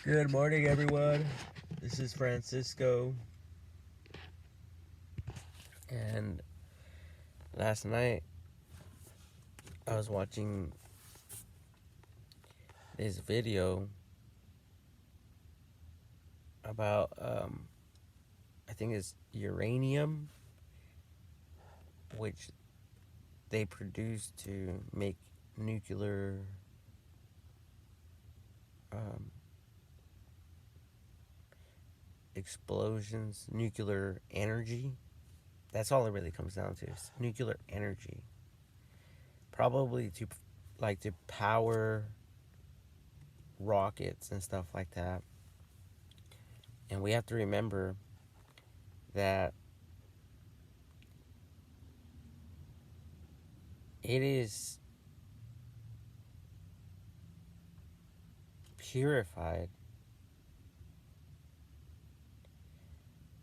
Good morning, everyone. This is Francisco. And last night, I was watching this video about, I think it's uranium, which they produce to make nuclear, um, explosions, nuclear energy. That's all it really comes down to, is nuclear energy. Probably to power rockets and stuff like that. And we have to remember that it is purified,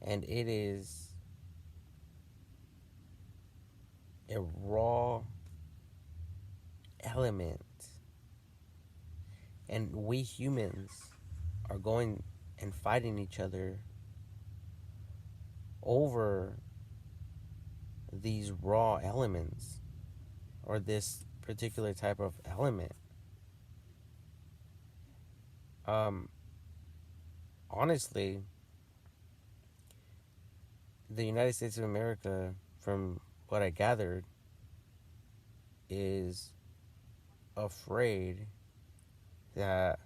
and it is a raw element, and we humans are going and fighting each other over these raw elements, or this particular type of element. um Honestly, the United States of America, from what I gathered, is afraid that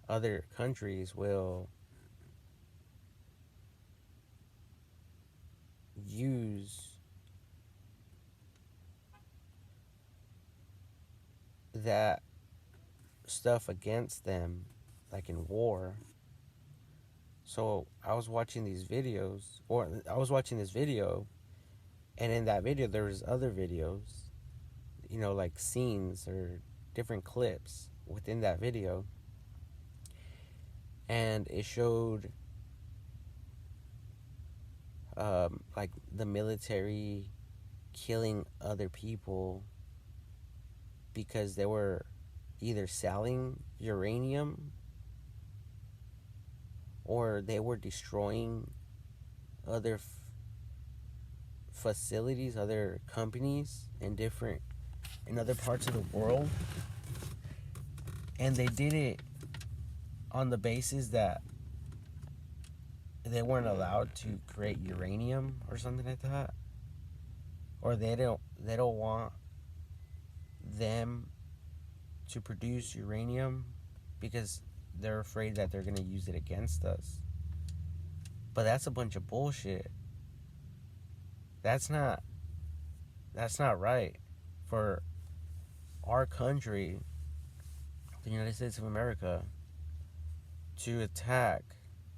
other countries will use that stuff against them, like in war. So I was watching these videos, or I was watching this video, and in that video there was other videos, like scenes or different clips within that video, and it showed like the military killing other people because they were either selling uranium or they were destroying other facilities, other companies in other parts of the world. And they did it on the basis that they weren't allowed to create uranium or something like that, or they don't want them to produce uranium because they're afraid that they're going to use it against us. But that's a bunch of bullshit. That's not right for our country, the United States of America, to attack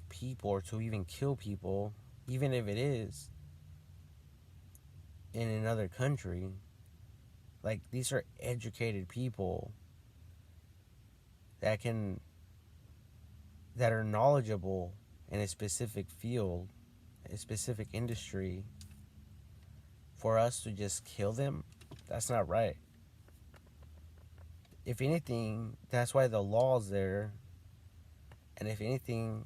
people or to even kill people, even if it is in another country. Like, these are educated people that are knowledgeable in a specific field, a specific industry. For us to just kill them, that's not right. If anything, that's why the law's there. And if anything,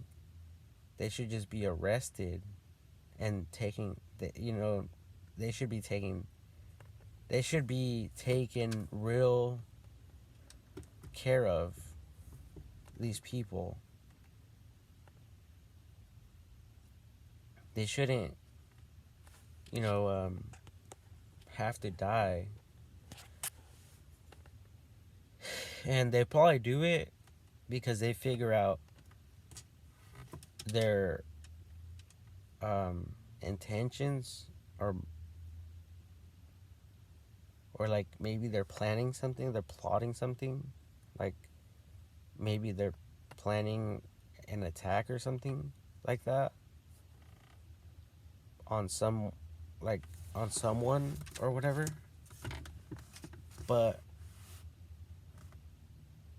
they should just be arrested and they should be taken real care of, these people. They shouldn't, have to die. And they probably do it because they figure out their intentions, or like maybe they're planning something, they're plotting something, like maybe they're planning an attack or something like that on someone or whatever. But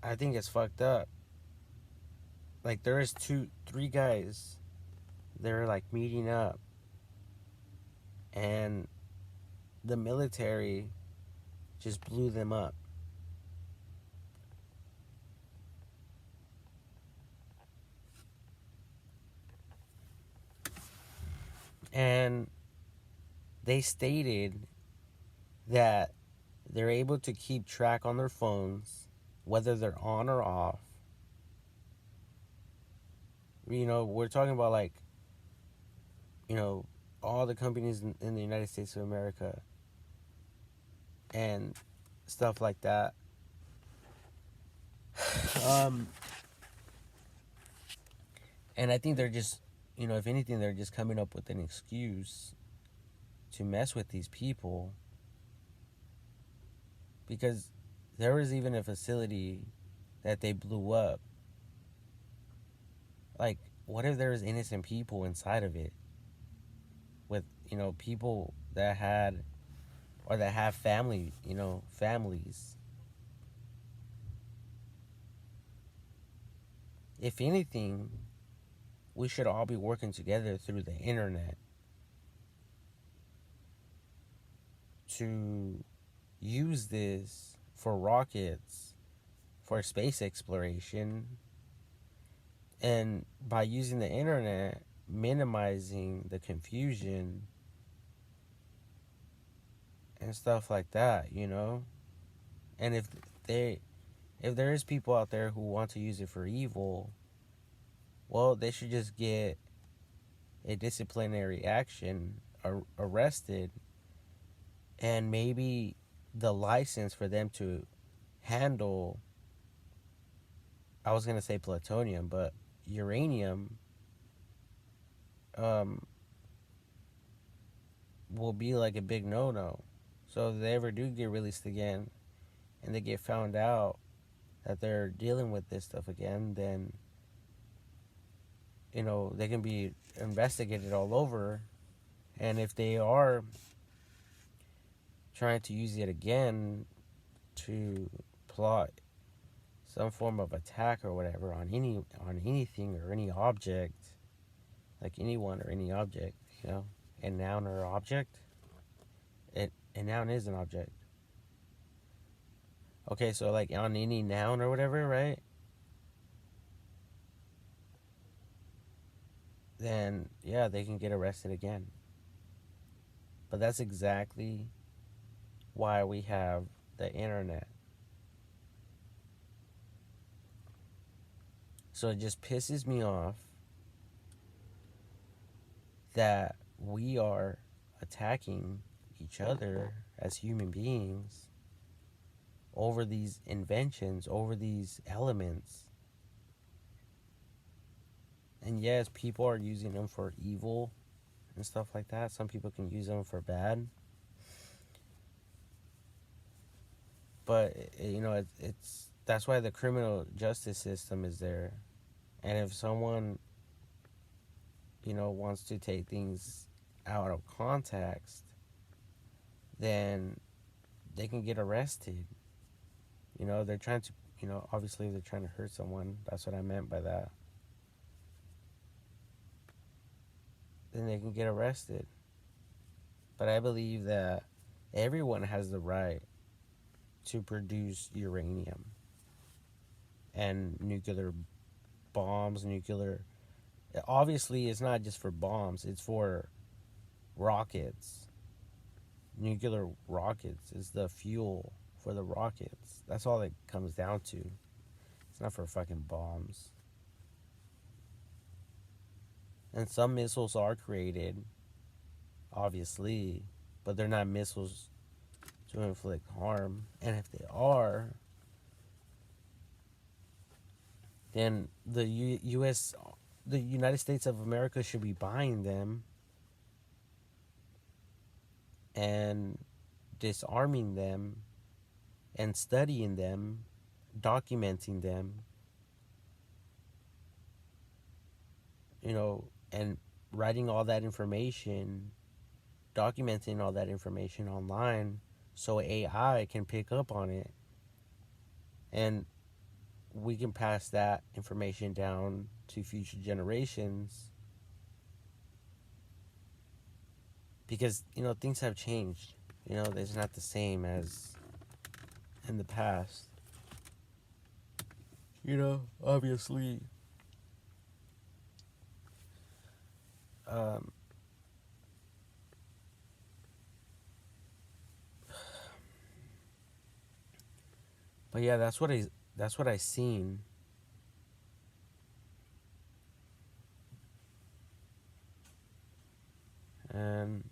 I think it's fucked up. Like, there is three guys, they're like meeting up, and the military just blew them up. And they stated that they're able to keep track on their phones, whether they're on or off. We're talking about, like, you know, all the companies in the United States of America and stuff like that. Um, and I think they're just, if anything, they're just coming up with an excuse to mess with these people, because there was even a facility that they blew up. Like, what if there was innocent people inside of it with, people that had or that have families? If anything, we should all be working together through the internet to use this for rockets, for space exploration, and by using the internet, minimizing the confusion and stuff like that, And if there is people out there who want to use it for evil, well, they should just get a disciplinary action, arrested, and maybe the license for them to handle, I was going to say plutonium, but uranium, will be like a big no-no. So if they ever do get released again and they get found out that they're dealing with this stuff again, then, they can be investigated all over. And if they are trying to use it again to plot some form of attack or whatever on anything or any object, like anyone or any object, a noun or object, a noun is an object. Okay, so like on any noun or whatever, right? Then yeah, they can get arrested again. But that's exactly why we have the internet. So it just pisses me off that we are attacking each other as human beings over these inventions, over these elements. And yes, people are using them for evil and stuff like that. Some people can use them for bad. But, it's that's why the criminal justice system is there. And if someone, wants to take things out of context, then they can get arrested. They're trying to, obviously they're trying to hurt someone. That's what I meant by that. Then they can get arrested. But I believe that everyone has the right to produce uranium and nuclear bombs, obviously it's not just for bombs, it's for rockets. Nuclear rockets is the fuel for the rockets. That's all it comes down to. It's not for fucking bombs. And some missiles are created, obviously, but they're not missiles to inflict harm. And if they are, then the United States of America should be buying them and disarming them and studying them, documenting them, and writing all that information, documenting all that information online so AI can pick up on it, and we can pass that information down to future generations, because things have changed. It's not the same as in the past. Obviously, But yeah, that's what I seen. And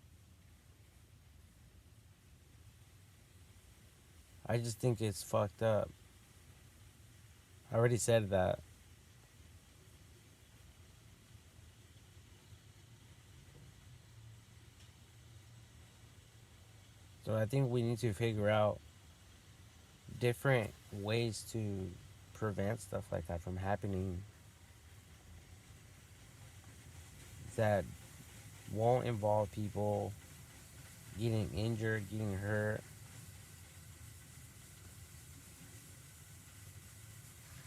I just think it's fucked up. I already said that. So I think we need to figure out different ways to prevent stuff like that from happening that won't involve people getting injured, getting hurt.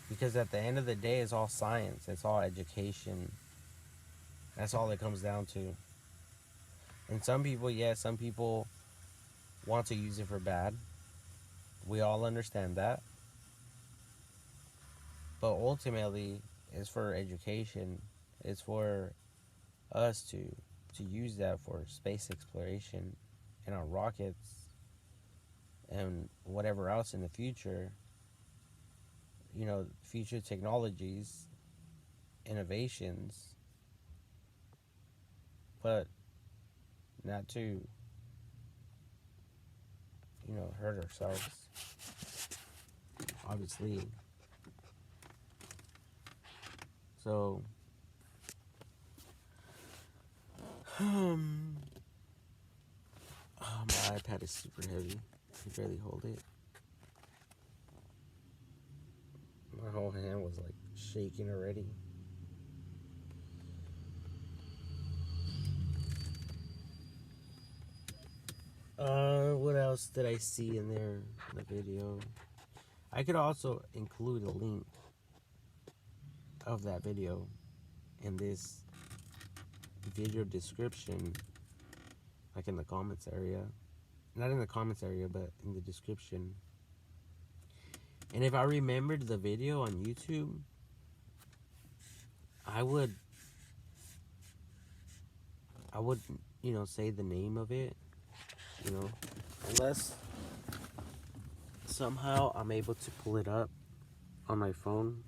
Because at the end of the day, it's all science, it's all education. That's all it comes down to. And some people, yes, some people want to use it for bad. We all understand that. But ultimately, it's for education. It's for us to use that for space exploration and our rockets and whatever else in the future. Future technologies, innovations, but not to, hurt ourselves. Obviously. So, um, oh, my iPad is super heavy. I can barely hold it. My whole hand was like shaking already. What else did I see in there in the video? I could also include a link of that video in this video description, like in the comments area. Not in the comments area, but in the description. And if I remembered the video on YouTube, I would, say the name of it, unless somehow I'm able to pull it up on my phone.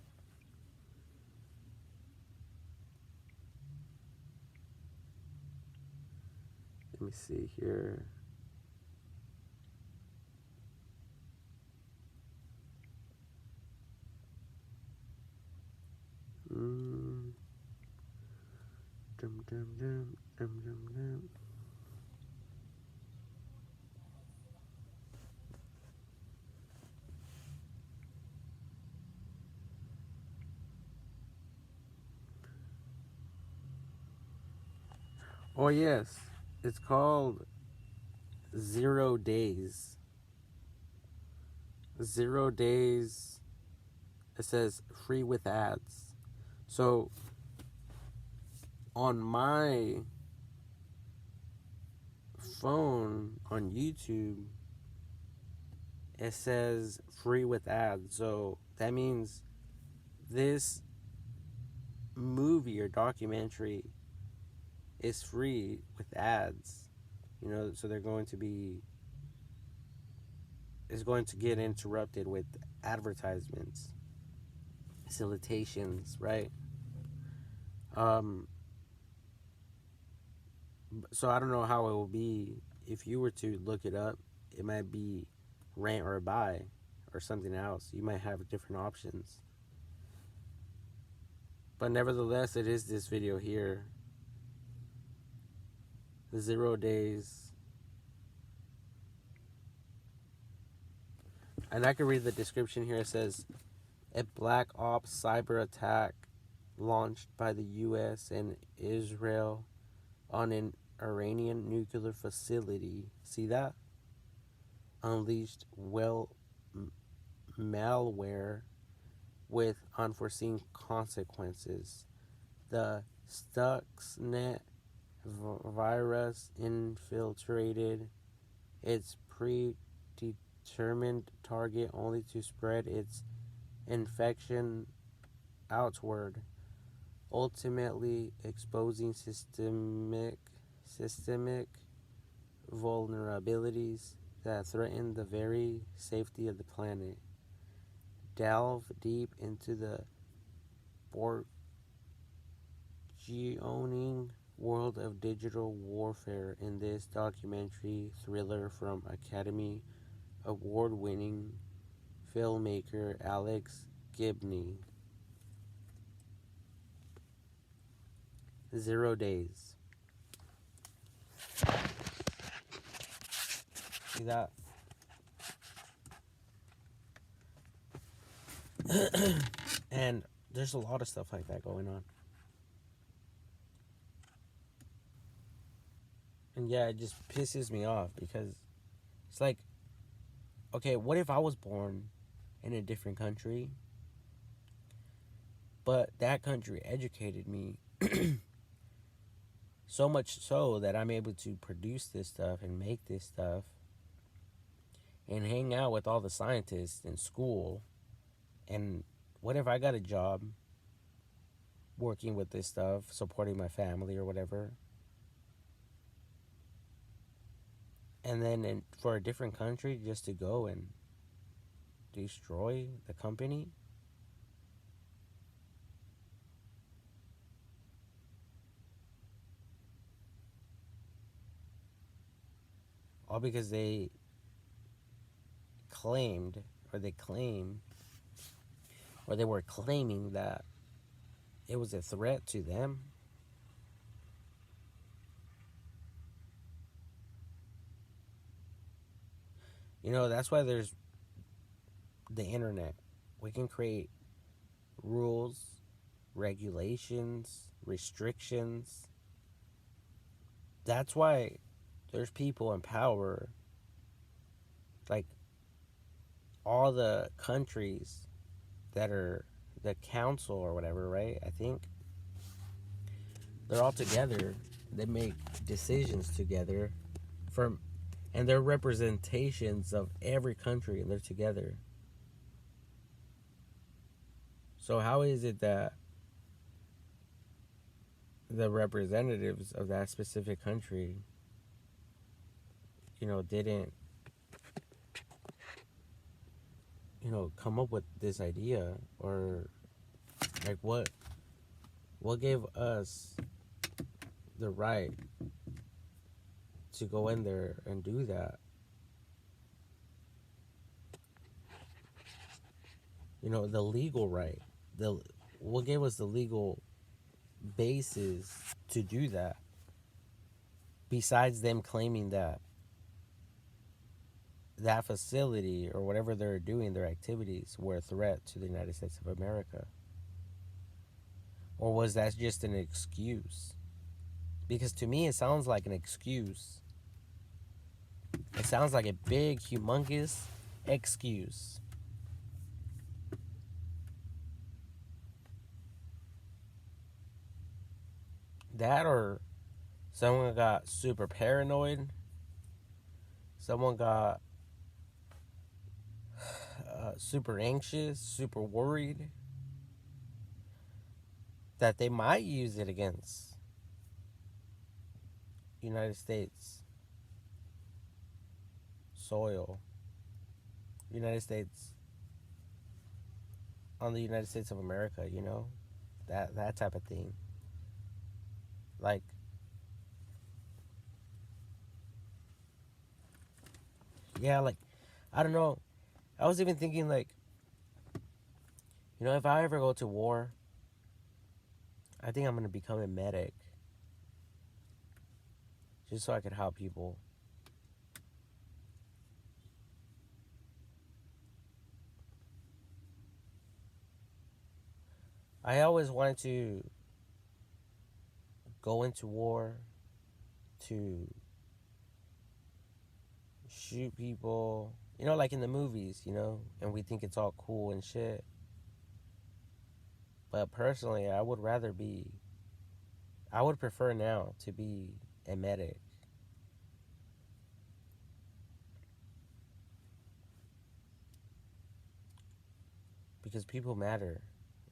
Let me see here. Dum, dum, dum, dum, dum, dum. Oh, yes. It's called 0 Days. 0 Days. It says free with ads. So on my phone on YouTube, it says free with ads. So that means this movie or documentary is free with ads. So they're going to be is going to get interrupted with advertisements, solicitations, right? So I don't know how it will be if you were to look it up. It might be rent or buy or something else. You might have different options. But nevertheless, it is this video here. The 0 Days. And I can read the description here. It says, a black ops cyber attack launched by the U.S. and Israel on an Iranian nuclear facility. See that? Unleashed malware with unforeseen consequences. The Stuxnet virus infiltrated its predetermined target only to spread its infection outward, ultimately exposing systemic vulnerabilities that threaten the very safety of the planet. delve deep into the burgeoning world of digital warfare in this documentary thriller from Academy Award winning filmmaker Alex Gibney. 0 Days. See that? And there's a lot of stuff like that going on. And yeah, it just pisses me off because it's like, okay, what if I was born in a different country, but that country educated me so much so that I'm able to produce this stuff and make this stuff and hang out with all the scientists in school. And what if I got a job working with this stuff, supporting my family or whatever? And then for a different country just to go and destroy the company? All because they claimed, or they claim, or they were claiming that it was a threat to them. You know, that's why there's the internet. We can create rules, regulations, restrictions. That's why there's people in power, like all the countries that are the council or whatever, right? I think they're all together. They make decisions together from, and they're representations of every country, and they're together. So how is it that the representatives of that specific country, didn't, come up with this idea? Or like what gave us the right to go in there and do that? The legal right. What gave us the legal basis to do that? Besides them claiming that facility or whatever they're doing, their activities, were a threat to the United States of America? Or was that just an excuse? Because to me, it sounds like an excuse. It sounds like a big, humongous excuse. That, or someone got super paranoid. Someone got super anxious, super worried that they might use it against United States soil, United States, on the United States of America, that type of thing. Like, yeah, like, I don't know. I was even thinking, like, if I ever go to war, I think I'm going to become a medic. Just so I could help people. I always wanted to go into war to shoot people, like in the movies, and we think it's all cool and shit. But personally, I would prefer now to be a medic. Because people matter.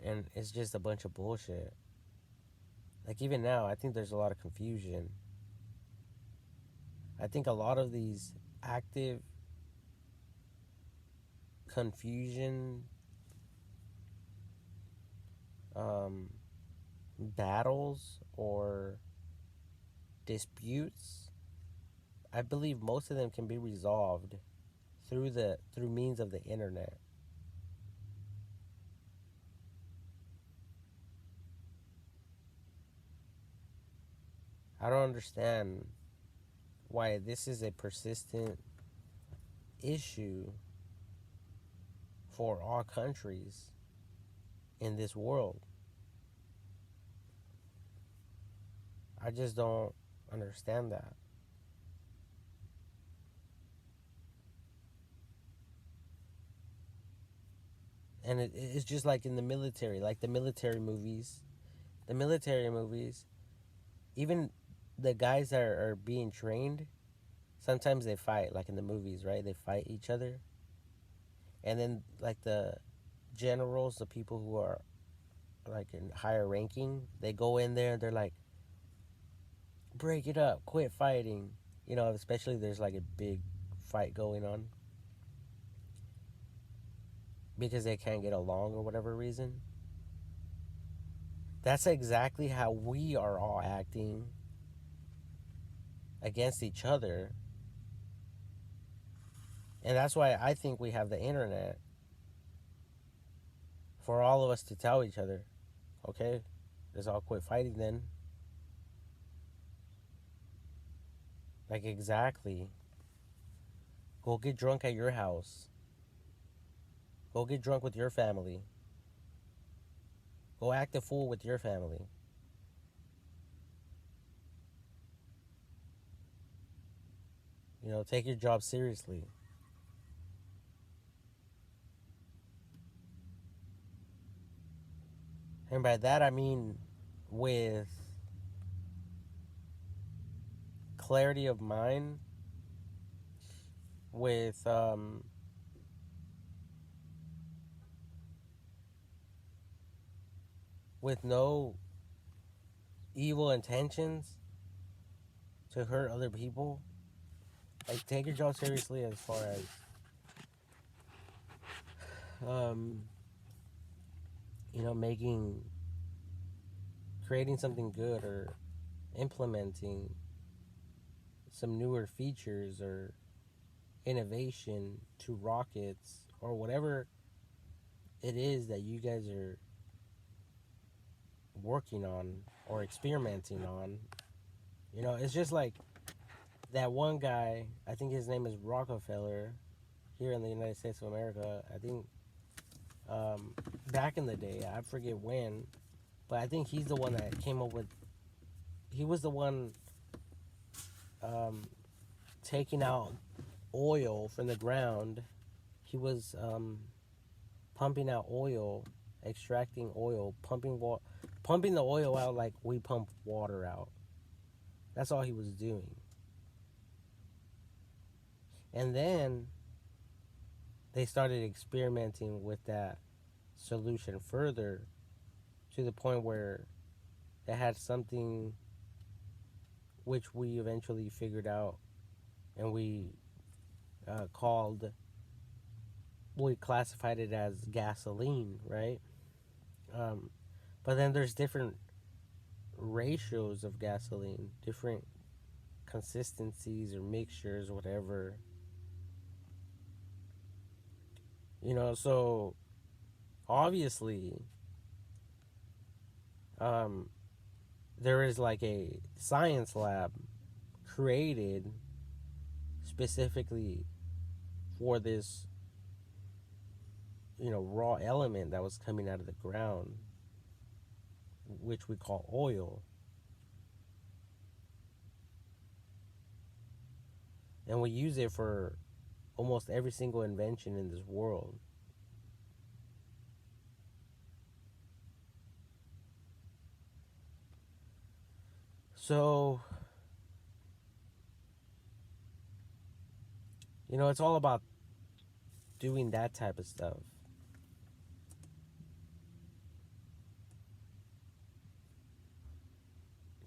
And it's just a bunch of bullshit. Like, even now, I think there's a lot of confusion. I think a lot of these active confusion um, battles or disputes, I believe most of them can be resolved through means of the internet. I don't understand why this is a persistent issue for all countries in this world. I just don't understand that. And it's just like in the military, like the military movies, even the guys that are being trained, sometimes they fight, like in the movies, right? They fight each other. And then, like, the generals, the people who are, like, in higher ranking, they go in there and they're like, break it up, quit fighting. Especially there's, like, a big fight going on because they can't get along or whatever reason. That's exactly how we are all acting against each other. And that's why I think we have the internet for all of us to tell each other, okay, let's all quit fighting then. Like, exactly. Go get drunk at your house. Go get drunk with your family. Go act a fool with your family. Take your job seriously. And by that I mean with clarity of mind, with with no evil intentions to hurt other people. Like, take your job seriously as far as um, making creating something good or implementing some newer features or innovation to rockets or whatever it is that you guys are working on or experimenting on. It's just like that one guy, I think his name is Rockefeller, here in the United States of America. I think um, back in the day, I forget when, but I think he's the one that came up with, he was the one um, taking out oil from the ground. He was pumping out oil, extracting oil, pumping the oil out like we pump water out. That's all he was doing. And then they started experimenting with that solution further to the point where they had something which we eventually figured out and called, we classified it as gasoline, right? Um, but then there's different ratios of gasoline, different consistencies or mixtures or whatever. So obviously, um, there is like a science lab created specifically for this, raw element that was coming out of the ground, which we call oil. And we use it for almost every single invention in this world. So, it's all about doing that type of stuff.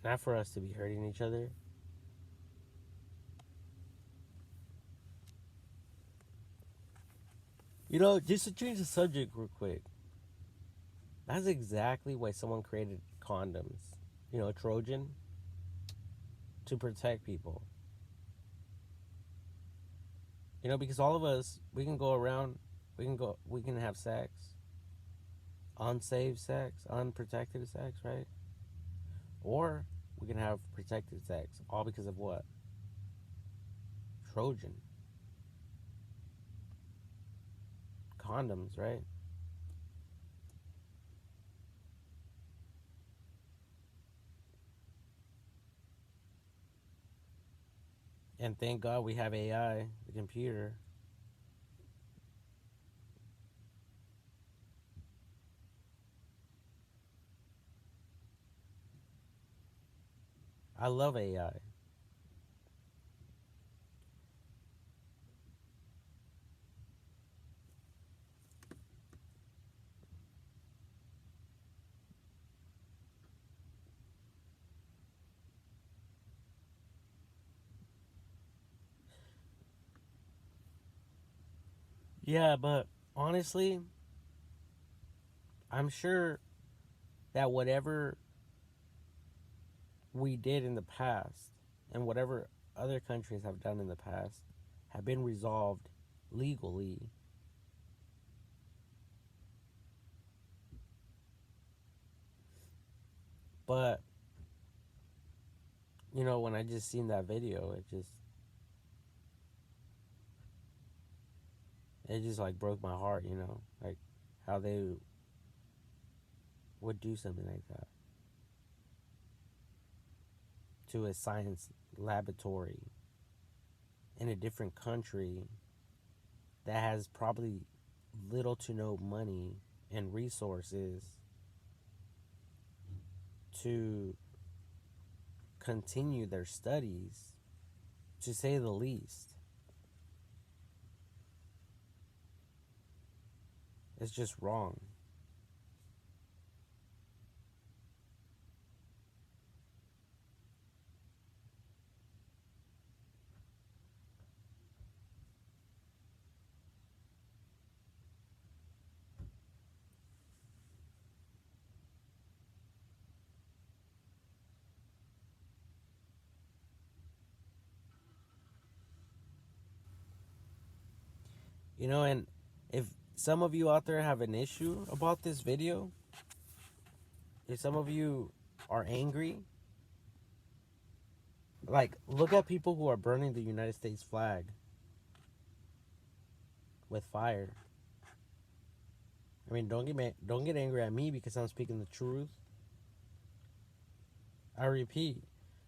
Not for us to be hurting each other. Just to change the subject real quick. That's exactly why someone created condoms. You know, Trojan, to protect people. You know, because all of us, we can go around, we can have sex, unsafe sex, unprotected sex, right? Or we can have protected sex, all because of what? Trojan. Condoms, right? And thank God we have AI, the computer. I love AI. Yeah, but honestly, I'm sure that whatever we did in the past and whatever other countries have done in the past have been resolved legally. But, you know, when I just seen that video, it just like broke my heart, you know, like how they would do something like that to a science laboratory in a different country that has probably little to no money and resources to continue their studies, to say the least. It's just wrong. You know, and if some of you out there have an issue about this video, if some of you are angry, like look at people who are burning the United States flag with fire. I mean, don't get angry at me because I'm speaking the truth. I repeat,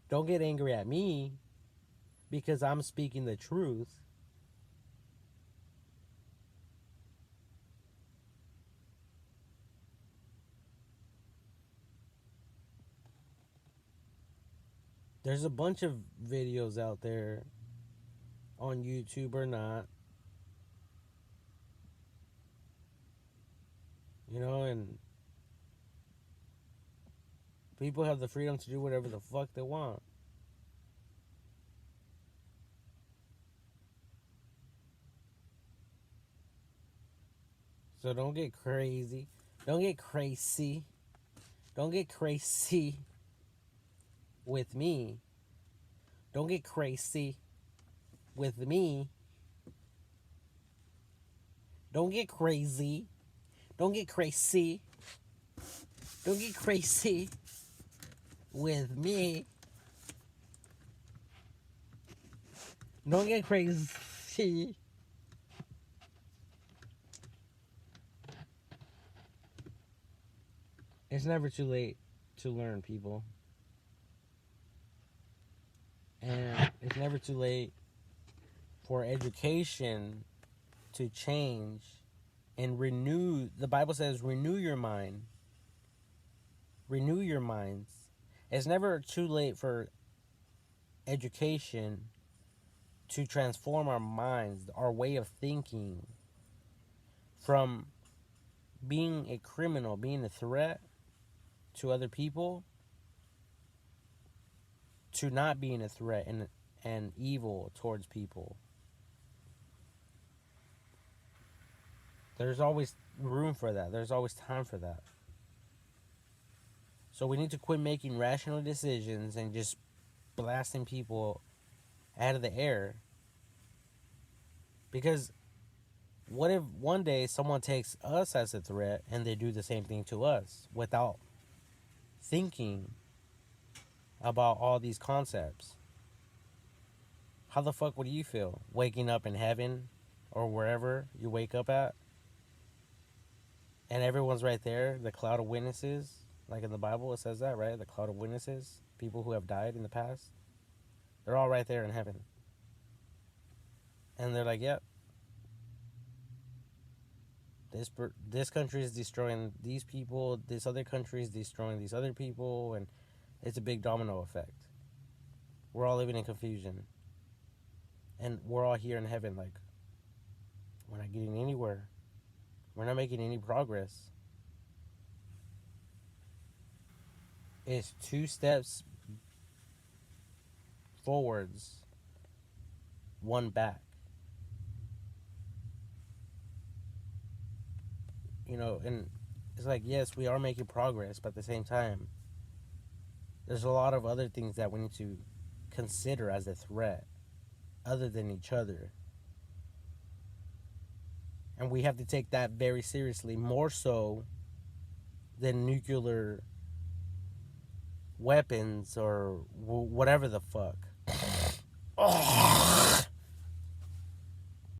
don't get angry at me because I'm speaking the truth. There's a bunch of videos out there on YouTube or not, you know, and people have the freedom to do whatever the fuck they want. So don't get crazy. Don't get crazy. Don't get crazy with me. Don't get crazy with me. Don't get crazy. Don't get crazy. Don't get crazy with me. Don't get crazy. It's never too late to learn, people. And it's never too late for education to change and renew. The Bible says, renew your mind. Renew your minds. It's never too late for education to transform our minds, our way of thinking from being a criminal, being a threat to other people, to not being a threat and evil towards people. There's always room for that. There's always time for that. So we need to quit making rational decisions and just blasting people out of the air. Because what if one day someone takes us as a threat and they do the same thing to us without thinking about all these concepts? How the fuck would you feel waking up in heaven or wherever you wake up at, and everyone's right there, the cloud of witnesses, like in the Bible it says that, right? The cloud of witnesses, people who have died in the past, they're all right there in heaven. And they're like, yep, this country is destroying these people, this other country is destroying these other people, and it's a big domino effect. We're all living in confusion. And we're all here in heaven, like, we're not getting anywhere. We're not making any progress. It's 2 steps forwards, 1 back. You know, and it's like, yes, we are making progress, but at the same time, there's a lot of other things that we need to consider as a threat other than each other. And we have to take that very seriously, more so than nuclear weapons or whatever the fuck.